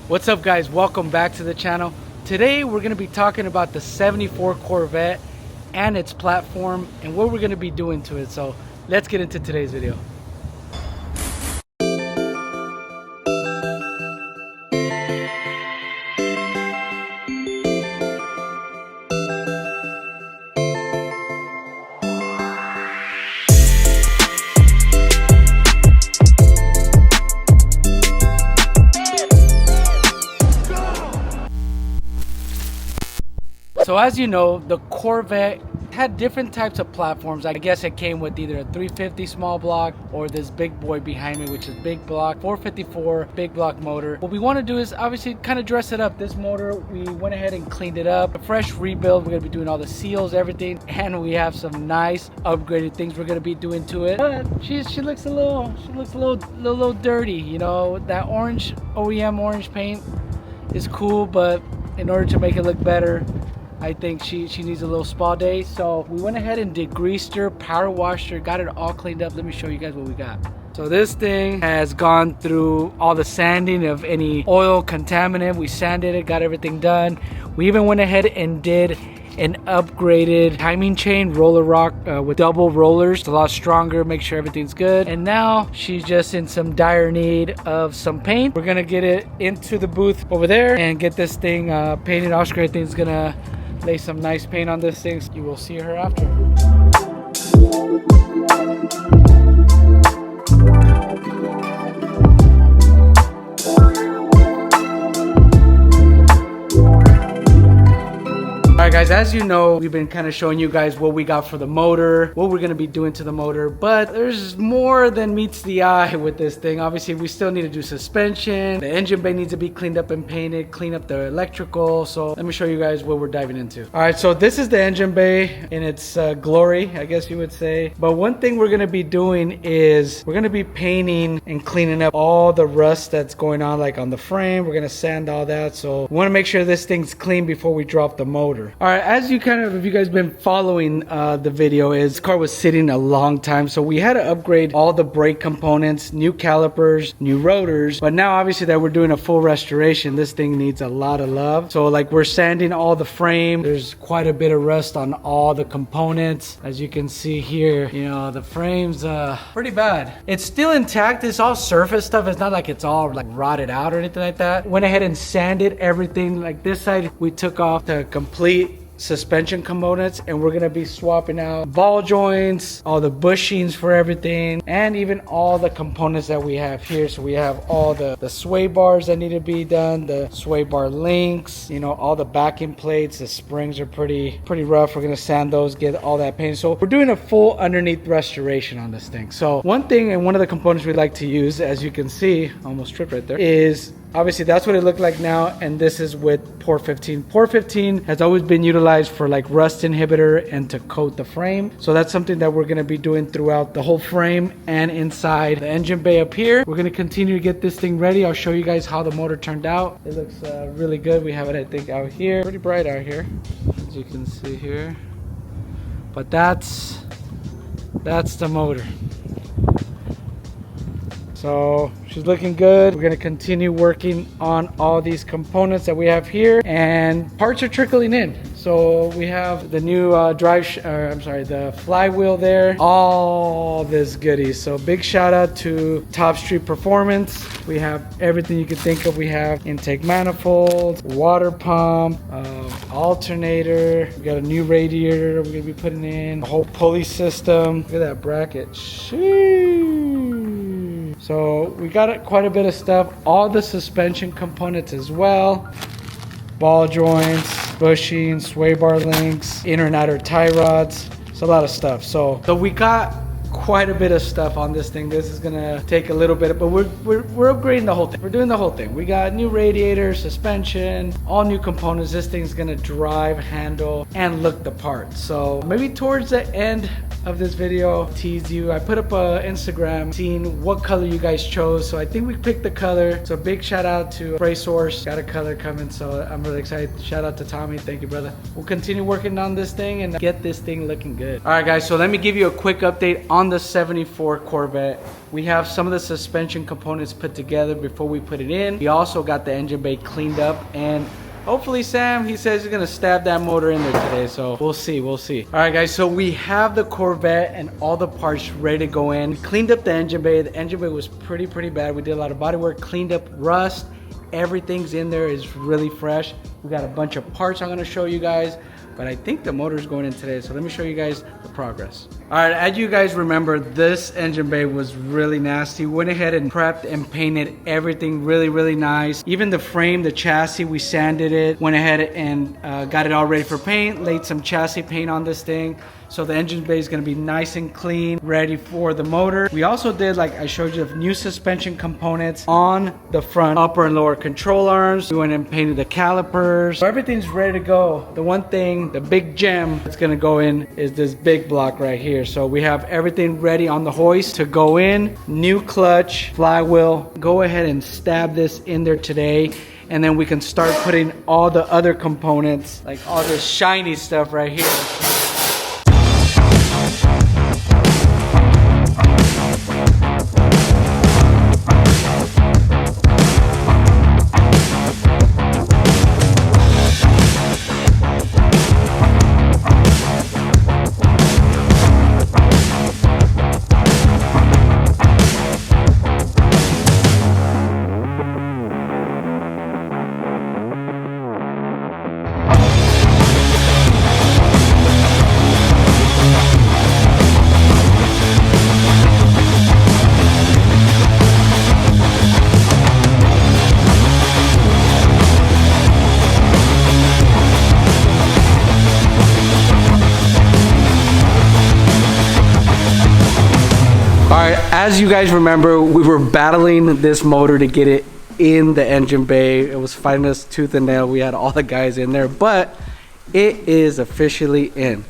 What's up guys, welcome back to the channel. Today we're going to be talking about the 74 Corvette and its platform and what we're going to be doing to it. So let's get into today's video. So as you know, the Corvette had different types of platforms. I guess it came with either a 350 small block or this big boy behind me, which is big block, 454 big block motor. What we want to do is obviously kind of dress it up. This motor, we went ahead and cleaned it up. A fresh rebuild. We're going to be doing all the seals, everything. And we have some nice upgraded things we're going to be doing to it. But she looks a little dirty. You know, that orange OEM orange paint is cool, but in order to make it look better, I think she needs a little spa day. So we went ahead and degreased her, power washed her, got it all cleaned up. Let me show you guys what we got. So this thing has gone through all the sanding of any oil contaminant. We sanded it, got everything done. We even went ahead and did an upgraded timing chain roller rock with double rollers. It's a lot stronger, make sure everything's good. And now she's just in some dire need of some paint. We're gonna get it into the booth over there and get this thing painted. Oscar, I think, is gonna lay some nice paint on this thing. You will see her after. Alright guys, as you know, we've been kind of showing you guys what we got for the motor, what we're going to be doing to the motor, but there's more than meets the eye with this thing. Obviously, we still need to do suspension. The engine bay needs to be cleaned up and painted, clean up the electrical. So let me show you guys what we're diving into. Alright, so this is the engine bay in its glory, I guess you would say. But one thing we're going to be doing is we're going to be painting and cleaning up all the rust that's going on, like on the frame. We're going to sand all that. So we want to make sure this thing's clean before we drop the motor. All right, as you kind of, if you guys been following the video, this car was sitting a long time, so we had to upgrade all the brake components, new calipers, new rotors. But now obviously that we're doing a full restoration, this thing needs a lot of love. So like we're sanding all the frame. There's quite a bit of rust on all the components. As you can see here, you know, the frame's pretty bad. It's still intact. It's all surface stuff. It's not like it's all like rotted out or anything like that. Went ahead and sanded everything. Like this side, we took off the complete suspension components, and we're gonna be swapping out ball joints, all the bushings for everything, and even all the components that we have here. So we have all the sway bars that need to be done, the sway bar links, you know, all the backing plates. The springs are pretty rough. We're gonna sand those, get all that paint. So we're doing a full underneath restoration on this thing. So one thing, and one of the components we like to use, as you can see, almost tripped right there, is obviously that's what it looked like now, and this is with Por 15. Por 15 has always been utilized for like rust inhibitor and to coat the frame. So that's something that we're going to be doing throughout the whole frame and inside the engine bay up here. We're going to continue to get this thing ready. I'll show you guys how the motor turned out. It looks really good. We have it, I think, out here. Pretty bright out here, as you can see here. But that's the motor. So she's looking good. We're gonna continue working on all these components that we have here, and parts are trickling in. So we have the new the flywheel there, all this goodies. So big shout out to Top Street Performance. We have everything you can think of. We have intake manifold, water pump, alternator. We got a new radiator we're gonna be putting in, a whole pulley system. Look at that bracket. Sheesh. So we got quite a bit of stuff, all the suspension components as well, ball joints, bushings, sway bar links, inner and outer tie rods. It's a lot of stuff. So we got quite a bit of stuff on this thing. This is gonna take a little bit, but we're upgrading the whole thing. We're doing the whole thing. We got new radiator, suspension, all new components. This thing's gonna drive, handle, and look the part. So maybe towards the end of this video. Tease you. I put up a Instagram seeing what color you guys chose. So I think we picked the color. So big shout out to Spray Source. Got a color coming, so I'm really excited. Shout out to Tommy. Thank you, brother. We'll continue working on this thing and get this thing looking good. All right, guys. So let me give you a quick update on the 74 Corvette. We have some of the suspension components put together before we put it in. We also got the engine bay cleaned up, and hopefully Sam, he says he's gonna stab that motor in there today, so we'll see. All right, guys, so we have the Corvette and all the parts ready to go in. We cleaned up the engine bay. The engine bay was pretty bad. We did a lot of body work, cleaned up rust. Everything's in there, is really fresh. We got a bunch of parts I'm gonna show you guys, but I think the motor's going in today, so let me show you guys the progress. All right, as you guys remember, this engine bay was really nasty. Went ahead and prepped and painted everything really nice. Even the frame, the chassis, we sanded it. Went ahead and got it all ready for paint. Laid some chassis paint on this thing. So the engine bay is gonna be nice and clean, ready for the motor. We also did, like I showed you, the new suspension components on the front upper and lower control arms. We went and painted the calipers. So everything's ready to go. The one thing, the big gem that's gonna go in is this big block right here. So we have everything ready on the hoist to go in. New clutch, flywheel. Go ahead and stab this in there today. And then we can start putting all the other components, like all this shiny stuff right here. As you guys remember, we were battling this motor to get it in the engine bay. It was fighting us tooth and nail. We had all the guys in there, but it is officially in.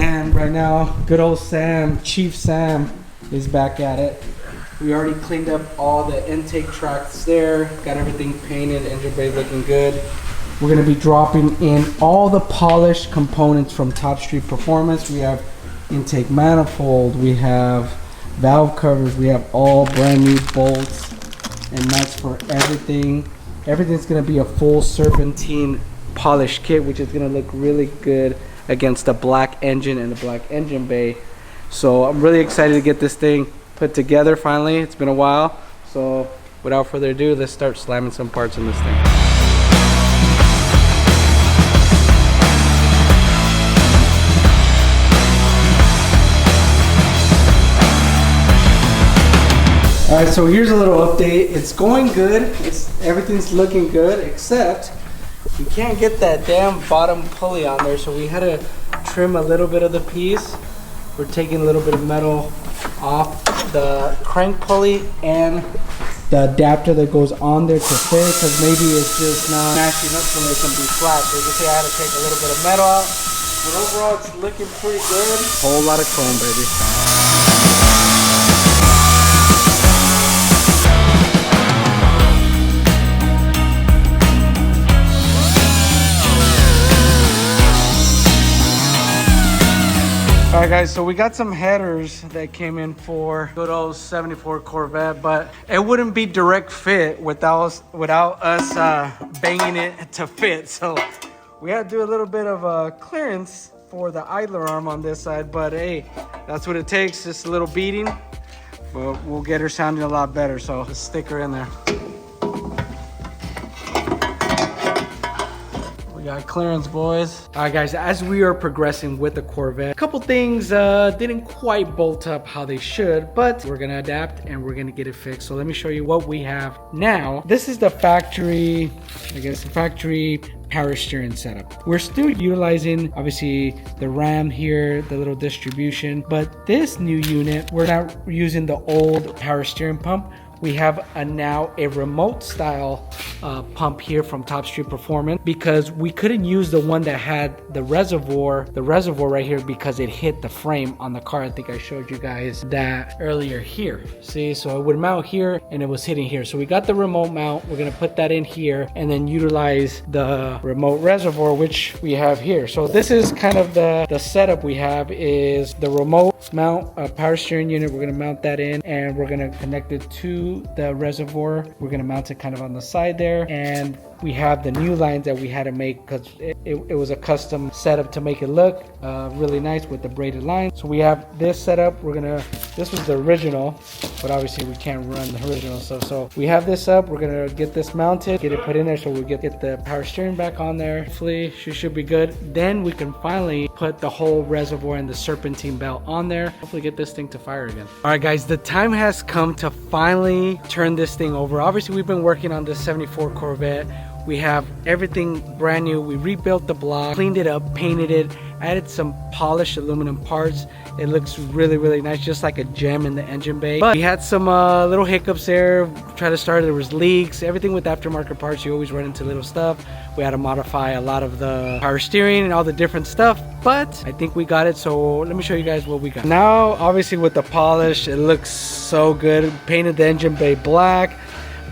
And right now, good old Sam, Chief Sam, is back at it. We already cleaned up all the intake tracks there, got everything painted, engine bay looking good. We're gonna be dropping in all the polished components from Top Street Performance. We have intake manifold, we have valve covers, we have all brand new bolts and nuts for everything. Everything's gonna be a full serpentine polished kit, which is gonna look really good against the black engine and the black engine bay. So I'm really excited to get this thing put together finally. It's been a while. So without further ado, let's start slamming some parts in this thing. All right, so here's a little update. It's going good. Everything's looking good, except we can't get that damn bottom pulley on there, so we had to trim a little bit of the piece. We're taking a little bit of metal off the crank pulley and the adapter that goes on there to fit, because maybe it's just not matching up so it can be flat. So you can see I had to take a little bit of metal out. But overall, it's looking pretty good. Whole lot of chrome, baby. All right, guys, so we got some headers that came in for good old 74 Corvette, but it wouldn't be direct fit without us banging it to fit. So we had to do a little bit of clearance for the idler arm on this side, but hey, that's what it takes, just a little beating, but we'll get her sounding a lot better. So let's stick her in there. We got clearance, boys. All right, guys, as we are progressing with the Corvette, a couple things didn't quite bolt up how they should, but we're gonna adapt and we're gonna get it fixed. So let me show you what we have now. This is the factory, I guess, the factory power steering setup. We're still utilizing, obviously, the RAM here, the little distribution, but this new unit, we're not using the old power steering pump. we have now a remote style pump here from Top Street Performance, because we couldn't use the one that had the reservoir right here because it hit the frame on the car. I think I showed you guys that earlier here. See, so it would mount here and it was hitting here. So we got the remote mount. We're gonna put that in here and then utilize the remote reservoir, which we have here. So this is kind of the setup we have, is the remote mount power steering unit. We're gonna mount that in and we're gonna connect it to the reservoir. We're gonna mount it kind of on the side there, and we have the new lines that we had to make because it was a custom setup to make it look really nice with the braided line. So we have this setup. This was the original, but obviously we can't run the original stuff. So we have this up. We're gonna get this mounted, get it put in there, so we get the power steering back on there. Hopefully she should be good. Then we can finally put the whole reservoir and the serpentine belt on there. Hopefully get this thing to fire again. All right, guys, the time has come to finally turn this thing over. Obviously we've been working on this 74 Corvette. We have everything brand new. We rebuilt the block, cleaned it up, painted it, added some polished aluminum parts. It looks really, really nice, just like a gem in the engine bay. But we had some little hiccups there. Try to start, there was leaks. Everything with aftermarket parts, you always run into little stuff. We had to modify a lot of the power steering and all the different stuff, but I think we got it. So let me show you guys what we got. Now, obviously with the polish, it looks so good. Painted the engine bay black,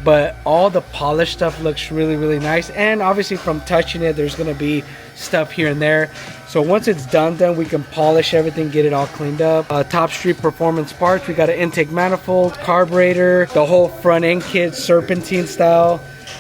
but all the polished stuff looks really, really nice. And obviously from touching it, there's gonna be stuff here and there. So once it's done, we can polish everything, get it all cleaned up. Top Street Performance parts. We got an intake manifold, carburetor, the whole front end kit, serpentine style,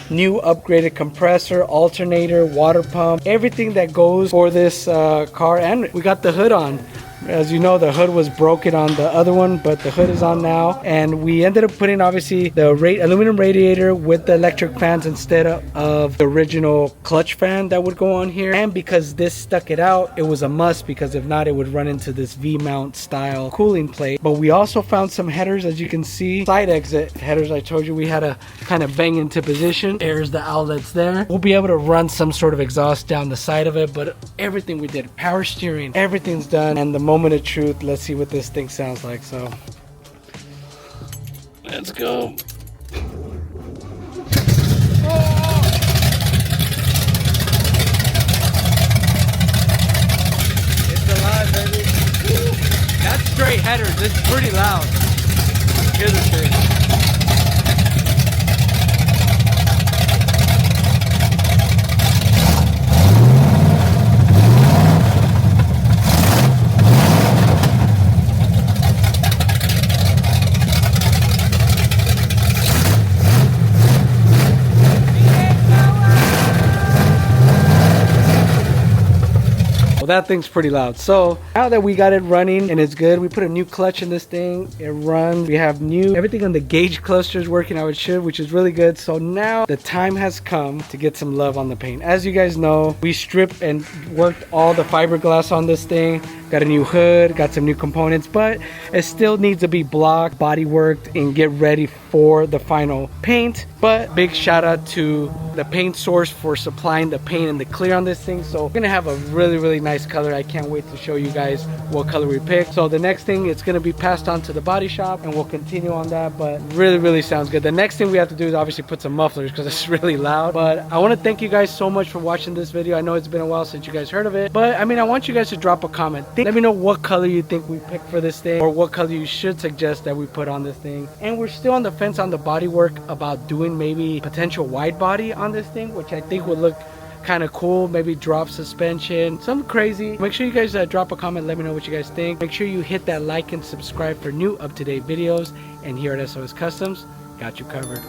new upgraded compressor, alternator, water pump, everything that goes for this car. And we got the hood on. As you know, the hood was broken on the other one, but the hood is on now. And we ended up putting obviously the aluminum radiator with the electric fans instead of the original clutch fan that would go on here. And because this stuck it out, it was a must, because if not, it would run into this V-mount style cooling plate. But we also found some headers, as you can see, side exit headers. I told you we had to kind of bang into position. There's the outlets there. We'll be able to run some sort of exhaust down the side of it, but everything we did, power steering, everything's done. And the moment of truth, let's see what this thing sounds like. So let's go. Oh! It's alive, baby. Woo! That's straight headers. It's pretty loud. Here's the thing. That thing's pretty loud. So now that we got it running and it's good, we put a new clutch in this thing. It runs. We have everything on the gauge cluster is working how it should, which is really good. So now the time has come to get some love on the paint. As you guys know, we stripped and worked all the fiberglass on this thing. Got a new hood, got some new components, but it still needs to be blocked, body worked, and get ready for the final paint. But big shout out to the paint source for supplying the paint and the clear on this thing. So we're gonna have a really, really nice color. I can't wait to show you guys what color we picked. So the next thing, it's gonna be passed on to the body shop and we'll continue on that, but really, really sounds good. The next thing we have to do is obviously put some mufflers because it's really loud. But I wanna thank you guys so much for watching this video. I know it's been a while since you guys heard of it, but I mean, I want you guys to drop a comment. Let me know what color you think we picked for this thing, or what color you should suggest that we put on this thing. And we're still on the fence on the body work about doing maybe potential wide body on this thing, which I think would look kind of cool. Maybe drop suspension, something crazy. Make sure you guys drop a comment, let me know what you guys think. Make sure you hit that like and subscribe for new up-to-date videos. And here at SOS Customz, got you covered.